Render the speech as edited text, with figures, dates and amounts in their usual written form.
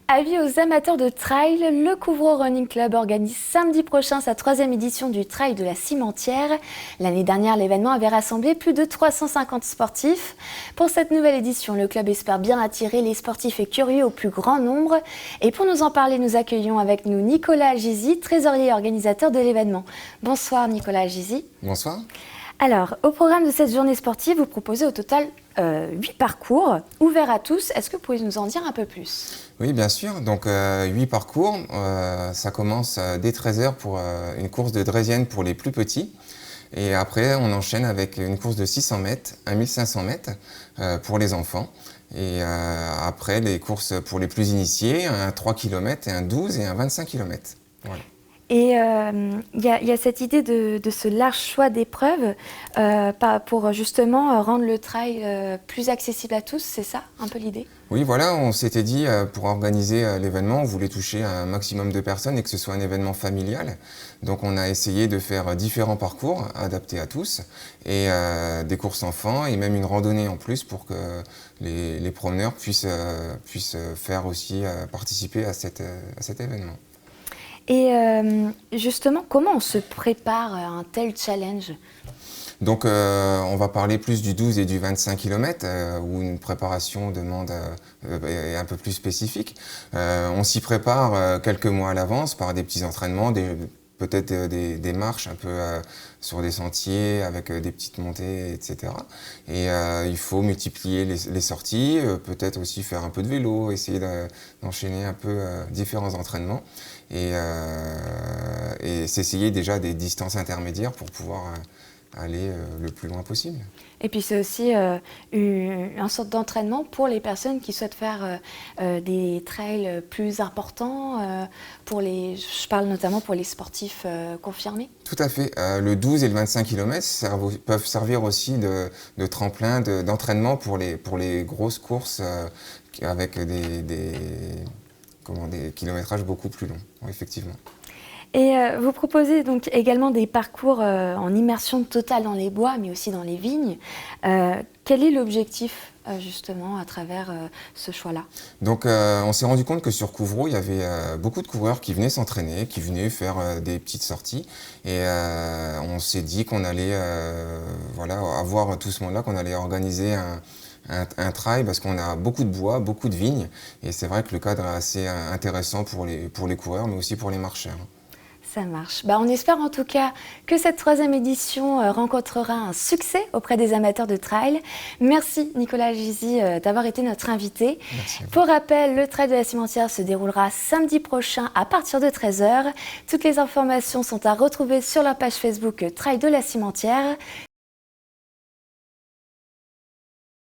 Avis aux amateurs de trail, le Couvreau Running Club organise samedi prochain sa 3e édition du Trail de la Cimentière. L'année dernière, l'événement avait rassemblé plus de 350 sportifs. Pour cette nouvelle édition, le club espère bien attirer les sportifs et curieux au plus grand nombre. Et pour nous en parler, nous accueillons avec nous Nicolas Algisi, trésorier et organisateur de l'événement. Bonsoir Nicolas Algisi. Bonsoir. Alors, au programme de cette journée sportive, vous proposez au total 8 parcours ouverts à tous. Est-ce que vous pouvez nous en dire un peu plus ? Oui, bien sûr. Donc, 8 parcours. Ça commence dès 13h pour une course de draisienne pour les plus petits. Et après, on enchaîne avec une course de 600 mètres, 1500 mètres pour les enfants. Et après, les courses pour les plus initiés, un 3 km et un 12 et un 25 km. Voilà. Et il y a cette idée de ce large choix d'épreuves pour justement rendre le trail plus accessible à tous, c'est ça un peu l'idée ? Oui, voilà, on s'était dit pour organiser l'événement, on voulait toucher un maximum de personnes et que ce soit un événement familial. Donc on a essayé de faire différents parcours adaptés à tous et des courses enfants et même une randonnée en plus pour que les promeneurs puissent faire aussi participer à cet événement. Et justement, comment on se prépare à un tel challenge ? Donc on va parler plus du 12 et du 25 km où une préparation demande est un peu plus spécifique. On s'y prépare quelques mois à l'avance par des petits entraînements, peut-être des marches un peu sur des sentiers avec des petites montées, etc. Et il faut multiplier les sorties, peut-être aussi faire un peu de vélo, essayer d'enchaîner un peu différents entraînements et s'essayer déjà des distances intermédiaires pour pouvoir aller le plus loin possible. Et puis c'est aussi une sorte d'entraînement pour les personnes qui souhaitent faire des trails plus importants, je parle notamment pour les sportifs confirmés. Tout à fait. Le 12 et le 25 km peuvent servir aussi de tremplin d'entraînement pour les grosses courses avec des kilométrages beaucoup plus longs, effectivement. Et vous proposez donc également des parcours en immersion totale dans les bois, mais aussi dans les vignes. Quel est l'objectif justement à travers ce choix-là ? Donc on s'est rendu compte que sur Couvreau, il y avait beaucoup de coureurs qui venaient s'entraîner, qui venaient faire des petites sorties. Et on s'est dit qu'on allait avoir tout ce monde-là, qu'on allait organiser un trail parce qu'on a beaucoup de bois, beaucoup de vignes. Et c'est vrai que le cadre est assez intéressant pour les coureurs, mais aussi pour les marcheurs. Ça marche. On espère en tout cas que cette 3e édition rencontrera un succès auprès des amateurs de trail. Merci Nicolas Algisi d'avoir été notre invité. Merci. Pour rappel, le Trail de la Cimentière se déroulera samedi prochain à partir de 13h. Toutes les informations sont à retrouver sur leur page Facebook Trail de la Cimentière.